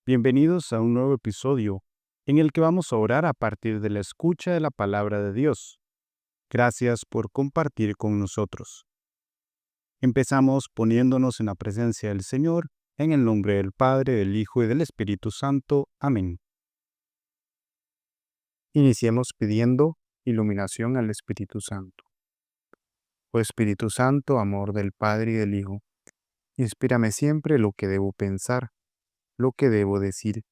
Bienvenidos a un nuevo episodio en el que vamos a orar a partir de la escucha de la palabra de Dios. Gracias por compartir con nosotros. Empezamos poniéndonos en la presencia del Señor, en el nombre del Padre, del Hijo y del Espíritu Santo. Amén. Iniciemos pidiendo iluminación al Espíritu Santo. Oh Espíritu Santo, amor del Padre y del Hijo, inspírame siempre lo que debo pensar, lo que debo decir,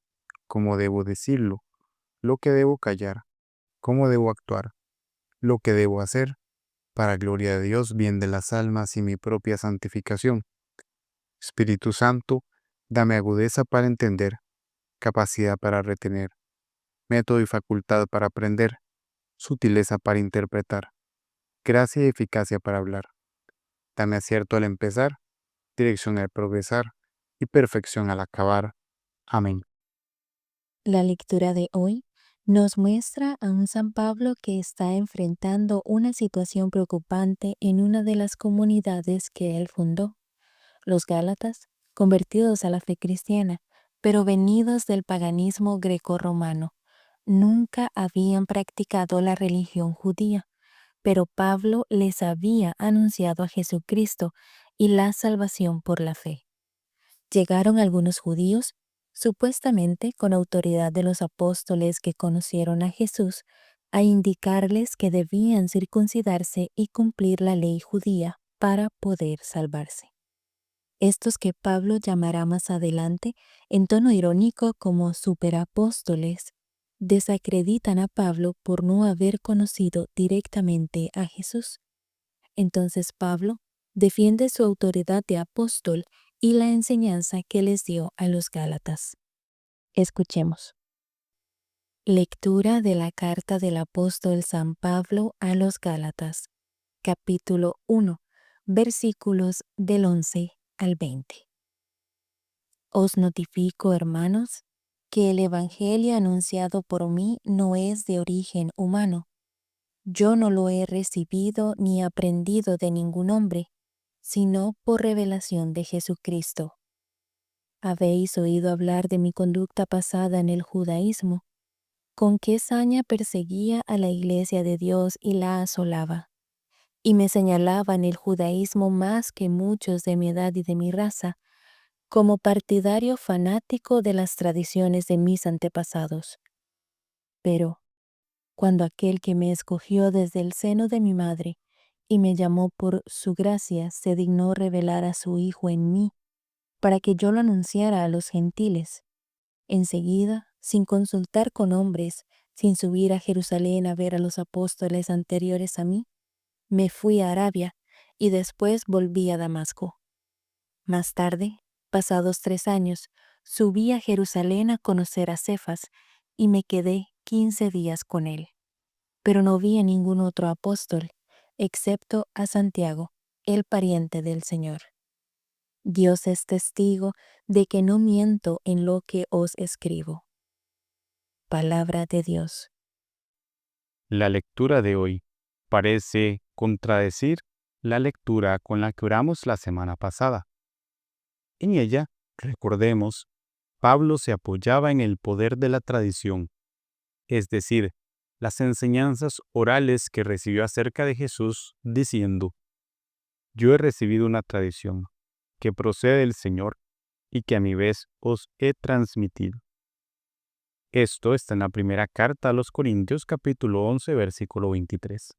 cómo debo decirlo, lo que debo callar, cómo debo actuar, lo que debo hacer, para gloria de Dios, bien de las almas y mi propia santificación. Espíritu Santo, dame agudeza para entender, capacidad para retener, método y facultad para aprender, sutileza para interpretar, gracia y eficacia para hablar. Dame acierto al empezar, dirección al progresar y perfección al acabar. Amén. La lectura de hoy nos muestra a un San Pablo que está enfrentando una situación preocupante en una de las comunidades que él fundó, los Gálatas, convertidos a la fe cristiana, pero venidos del paganismo grecorromano. Nunca habían practicado la religión judía, pero Pablo les había anunciado a Jesucristo y la salvación por la fe. Llegaron algunos judíos, supuestamente con autoridad de los apóstoles que conocieron a Jesús, a indicarles que debían circuncidarse y cumplir la ley judía para poder salvarse. Estos que Pablo llamará más adelante, en tono irónico como superapóstoles, desacreditan a Pablo por no haber conocido directamente a Jesús. Entonces Pablo defiende su autoridad de apóstol y la enseñanza que les dio a los Gálatas. Escuchemos. Lectura de la carta del apóstol San Pablo a los Gálatas, capítulo 1, versículos del 11 al 20. Os notifico, hermanos, que el evangelio anunciado por mí no es de origen humano. Yo no lo he recibido ni aprendido de ningún hombre, sino por revelación de Jesucristo. Habéis oído hablar de mi conducta pasada en el judaísmo, con qué saña perseguía a la iglesia de Dios y la asolaba, y me señalaba en el judaísmo más que muchos de mi edad y de mi raza, como partidario fanático de las tradiciones de mis antepasados. Pero, cuando aquel que me escogió desde el seno de mi madre y me llamó por su gracia se dignó revelar a su Hijo en mí, para que yo lo anunciara a los gentiles, enseguida, sin consultar con hombres, sin subir a Jerusalén a ver a los apóstoles anteriores a mí, me fui a Arabia y después volví a Damasco. Más tarde, pasados 3 años, subí a Jerusalén a conocer a Cefas y me quedé 15 días con él. Pero no vi a ningún otro apóstol, excepto a Santiago, el pariente del Señor. Dios es testigo de que no miento en lo que os escribo. Palabra de Dios. La lectura de hoy parece contradecir la lectura con la que oramos la semana pasada. En ella, recordemos, Pablo se apoyaba en el poder de la tradición, es decir, las enseñanzas orales que recibió acerca de Jesús, diciendo: Yo he recibido una tradición que procede del Señor y que a mi vez os he transmitido. Esto está en la primera carta a los Corintios capítulo 11 versículo 23.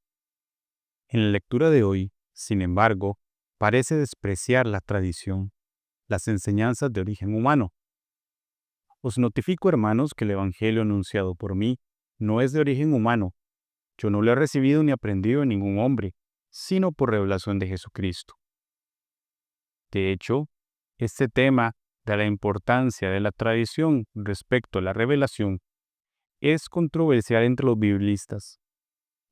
En la lectura de hoy, sin embargo, parece despreciar la tradición, las enseñanzas de origen humano. Os notifico, hermanos, que el Evangelio anunciado por mí no es de origen humano. Yo no lo he recibido ni aprendido de ningún hombre, sino por revelación de Jesucristo. De hecho, este tema de la importancia de la tradición respecto a la revelación es controversial entre los biblistas,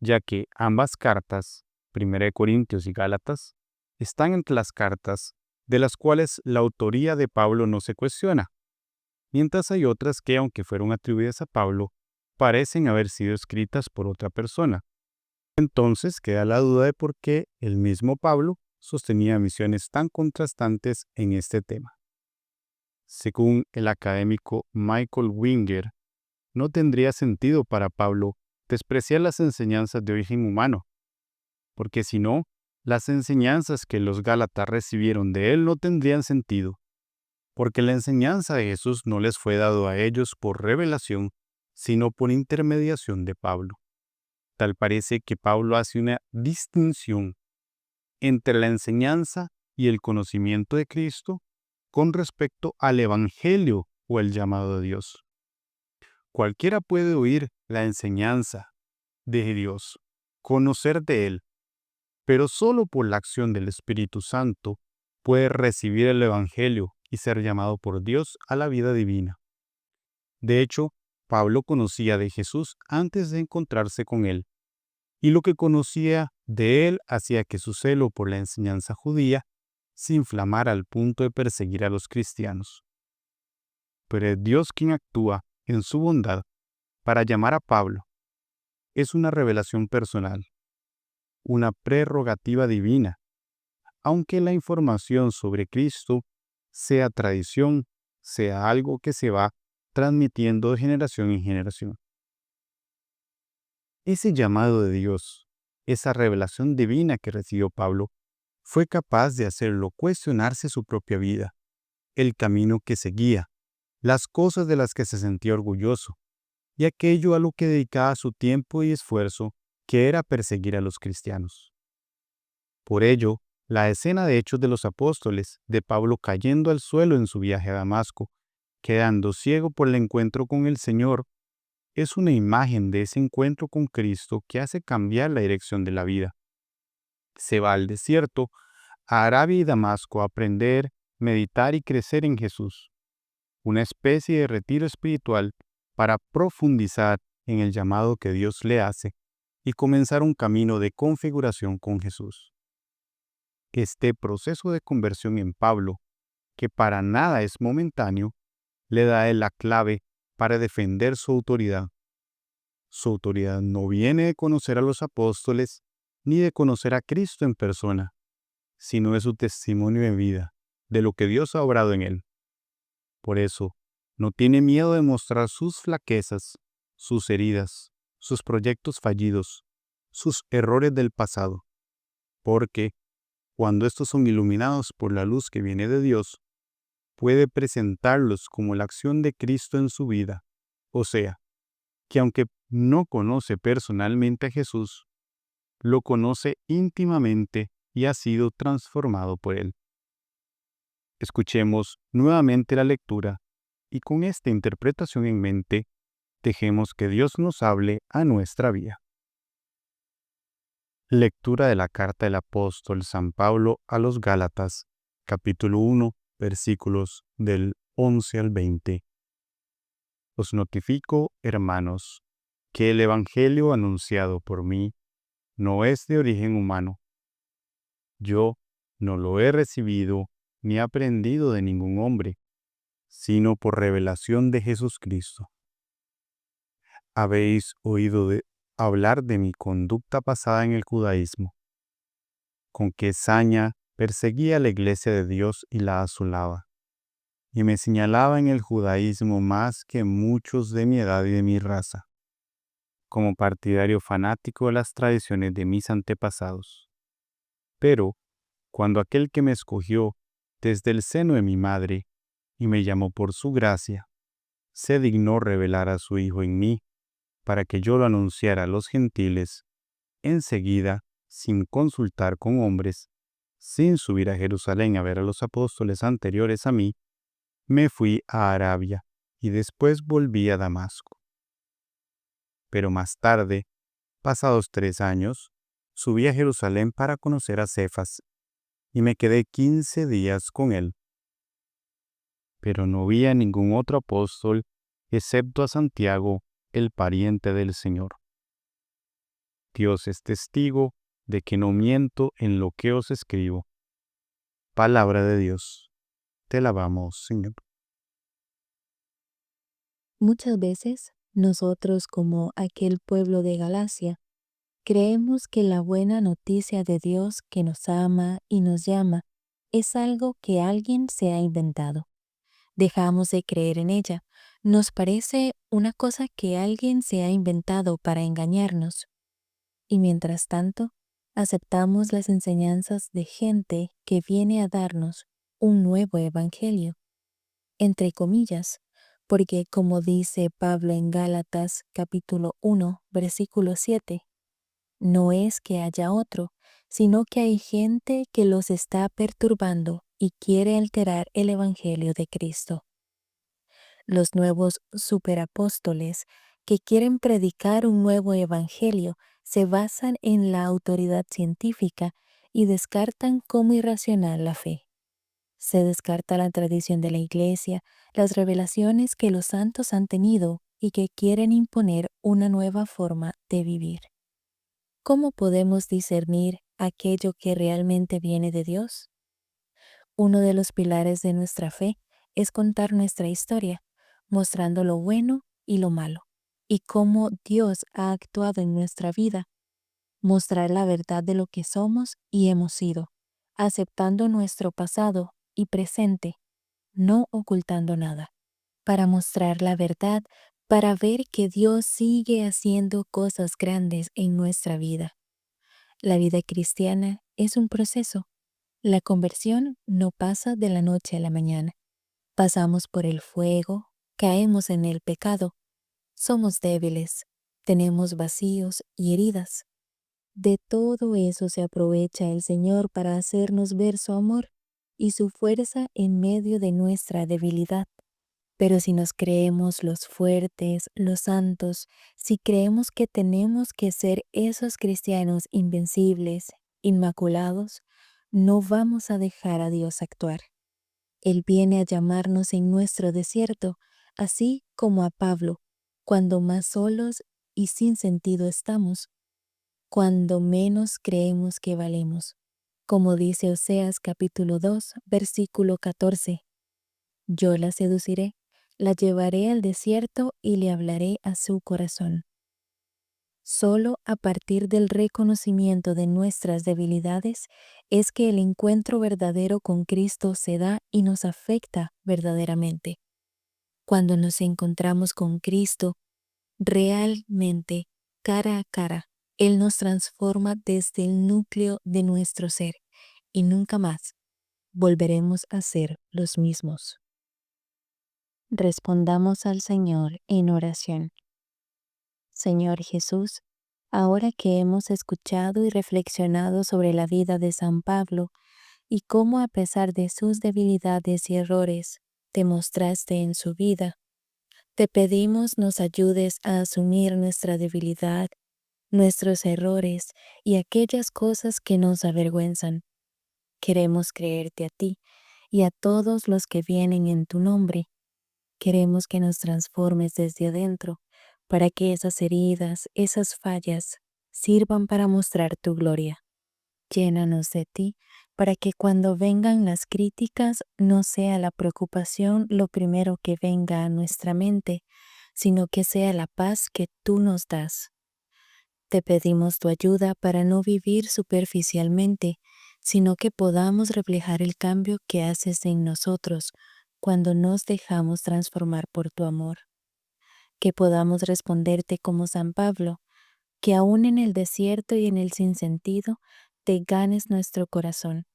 ya que ambas cartas, 1 Corintios y Gálatas, están entre las cartas de las cuales la autoría de Pablo no se cuestiona, mientras hay otras que, aunque fueron atribuidas a Pablo, parecen haber sido escritas por otra persona. Entonces queda la duda de por qué el mismo Pablo sostenía visiones tan contrastantes en este tema. Según el académico Michael Winger, no tendría sentido para Pablo despreciar las enseñanzas de origen humano, porque si no, las enseñanzas que los Gálatas recibieron de él no tendrían sentido, porque la enseñanza de Jesús no les fue dado a ellos por revelación, sino por intermediación de Pablo. Tal parece que Pablo hace una distinción entre la enseñanza y el conocimiento de Cristo con respecto al Evangelio o el llamado de Dios. Cualquiera puede oír la enseñanza de Dios, conocer de Él, pero solo por la acción del Espíritu Santo puede recibir el Evangelio y ser llamado por Dios a la vida divina. De hecho, Pablo conocía de Jesús antes de encontrarse con Él, y lo que conocía de Él hacía que su celo por la enseñanza judía se inflamara al punto de perseguir a los cristianos. Pero es Dios quien actúa en su bondad para llamar a Pablo. Es una revelación personal, una prerrogativa divina, aunque la información sobre Cristo sea tradición, sea algo que se va transmitiendo de generación en generación. Ese llamado de Dios, esa revelación divina que recibió Pablo, fue capaz de hacerlo cuestionarse su propia vida, el camino que seguía, las cosas de las que se sentía orgulloso, y aquello a lo que dedicaba su tiempo y esfuerzo, que era perseguir a los cristianos. Por ello, la escena de Hechos de los Apóstoles, de Pablo cayendo al suelo en su viaje a Damasco, quedando ciego por el encuentro con el Señor, es una imagen de ese encuentro con Cristo que hace cambiar la dirección de la vida. Se va al desierto, a Arabia y Damasco a aprender, meditar y crecer en Jesús, una especie de retiro espiritual para profundizar en el llamado que Dios le hace y comenzar un camino de configuración con Jesús. Este proceso de conversión en Pablo, que para nada es momentáneo, le da a él la clave para defender su autoridad. Su autoridad no viene de conocer a los apóstoles ni de conocer a Cristo en persona, sino de su testimonio de vida, de lo que Dios ha obrado en él. Por eso, no tiene miedo de mostrar sus flaquezas, sus heridas, sus proyectos fallidos, sus errores del pasado, porque, cuando estos son iluminados por la luz que viene de Dios, puede presentarlos como la acción de Cristo en su vida, o sea, que aunque no conoce personalmente a Jesús, lo conoce íntimamente y ha sido transformado por él. Escuchemos nuevamente la lectura y con esta interpretación en mente, dejemos que Dios nos hable a nuestra vida. Lectura de la carta del apóstol San Pablo a los Gálatas, capítulo 1, versículos del 11 al 20. Os notifico, hermanos, que el Evangelio anunciado por mí no es de origen humano. Yo no lo he recibido ni aprendido de ningún hombre, sino por revelación de Jesucristo. Habéis oído hablar de mi conducta pasada en el judaísmo, con qué saña perseguía a la iglesia de Dios y la asolaba, y me señalaba en el judaísmo más que muchos de mi edad y de mi raza, como partidario fanático de las tradiciones de mis antepasados. Pero, cuando aquel que me escogió desde el seno de mi madre y me llamó por su gracia, se dignó revelar a su Hijo en mí, para que yo lo anunciara a los gentiles, enseguida, sin consultar con hombres, sin subir a Jerusalén a ver a los apóstoles anteriores a mí, me fui a Arabia y después volví a Damasco. Pero más tarde, pasados 3 años, subí a Jerusalén para conocer a Cefas, y me quedé 15 días con él. Pero no vi a ningún otro apóstol, excepto a Santiago, el pariente del Señor. Dios es testigo de que no miento en lo que os escribo. Palabra de Dios. Te alabamos, Señor. Muchas veces, nosotros como aquel pueblo de Galacia, creemos que la buena noticia de Dios que nos ama y nos llama es algo que alguien se ha inventado. Dejamos de creer en ella. Nos parece una cosa que alguien se ha inventado para engañarnos. Y mientras tanto, aceptamos las enseñanzas de gente que viene a darnos un nuevo evangelio, entre comillas, porque como dice Pablo en Gálatas capítulo 1, versículo 7, no es que haya otro, sino que hay gente que los está perturbando y quiere alterar el evangelio de Cristo. Los nuevos superapóstoles que quieren predicar un nuevo evangelio se basan en la autoridad científica y descartan como irracional la fe. Se descarta la tradición de la Iglesia, las revelaciones que los santos han tenido y que quieren imponer una nueva forma de vivir. ¿Cómo podemos discernir aquello que realmente viene de Dios? Uno de los pilares de nuestra fe es contar nuestra historia, mostrando lo bueno y lo malo, y cómo Dios ha actuado en nuestra vida, mostrar la verdad de lo que somos y hemos sido, aceptando nuestro pasado y presente, no ocultando nada, para mostrar la verdad, para ver que Dios sigue haciendo cosas grandes en nuestra vida. La vida cristiana es un proceso. La conversión no pasa de la noche a la mañana. Pasamos por el fuego, caemos en el pecado, somos débiles, tenemos vacíos y heridas. De todo eso se aprovecha el Señor para hacernos ver su amor y su fuerza en medio de nuestra debilidad. Pero si nos creemos los fuertes, los santos, si creemos que tenemos que ser esos cristianos invencibles, inmaculados, no vamos a dejar a Dios actuar. Él viene a llamarnos en nuestro desierto, así como a Pablo, cuando más solos y sin sentido estamos, cuando menos creemos que valemos. Como dice Oseas capítulo 2, versículo 14, yo la seduciré, la llevaré al desierto y le hablaré a su corazón. Solo a partir del reconocimiento de nuestras debilidades es que el encuentro verdadero con Cristo se da y nos afecta verdaderamente. Cuando nos encontramos con Cristo, realmente, cara a cara, Él nos transforma desde el núcleo de nuestro ser y nunca más volveremos a ser los mismos. Respondamos al Señor en oración. Señor Jesús, ahora que hemos escuchado y reflexionado sobre la vida de San Pablo y cómo a pesar de sus debilidades y errores te mostraste en su vida, te pedimos nos ayudes a asumir nuestra debilidad, nuestros errores y aquellas cosas que nos avergüenzan. Queremos creerte a ti y a todos los que vienen en tu nombre. Queremos que nos transformes desde adentro para que esas heridas, esas fallas, sirvan para mostrar tu gloria. Llénanos de ti para que cuando vengan las críticas no sea la preocupación lo primero que venga a nuestra mente, sino que sea la paz que tú nos das. Te pedimos tu ayuda para no vivir superficialmente, sino que podamos reflejar el cambio que haces en nosotros cuando nos dejamos transformar por tu amor. Que podamos responderte como San Pablo, que aún en el desierto y en el sinsentido te ganes nuestro corazón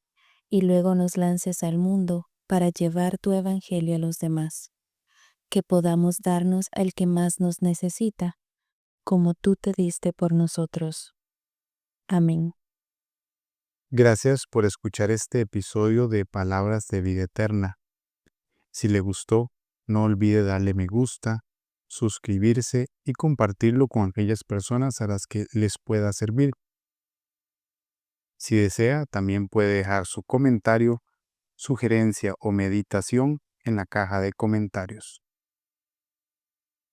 y luego nos lances al mundo para llevar tu evangelio a los demás. Que podamos darnos al que más nos necesita, como tú te diste por nosotros. Amén. Gracias por escuchar este episodio de Palabras de Vida Eterna. Si le gustó, no olvide darle me gusta, suscribirse y compartirlo con aquellas personas a las que les pueda servir. Si desea, también puede dejar su comentario, sugerencia o meditación en la caja de comentarios.